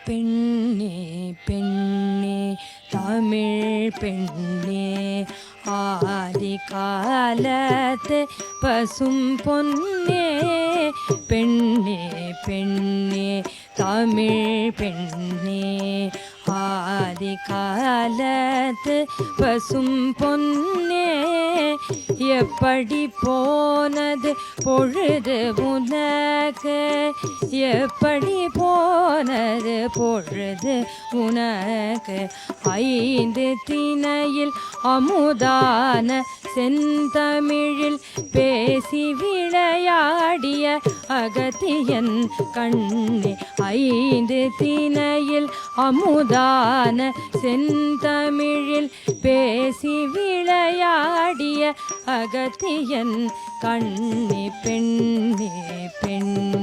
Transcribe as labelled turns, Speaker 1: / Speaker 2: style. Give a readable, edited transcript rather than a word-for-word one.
Speaker 1: பெண்ணே பெண்ணே தமிழ் பெண்ணே ஆதி காலத்து பசும் பொன்னே பெண்ணே பெண்ணே தமிழ் பெண்ணே ஆதி காலத்து பசும் பொன்னே எப்படி போனது பொழுது உனக்கு எப்படி போனது பொழுது உனக்கு ஐந்து திணையில் அமுதான செந்தமிழில் பேசி விளையாடிய அகத்தியன் கண்ணே ஐந்து திணையில் அமுதான செந்தமிழில் பேசி விளையாடிய அகத்தியன் கண்ணே பெண்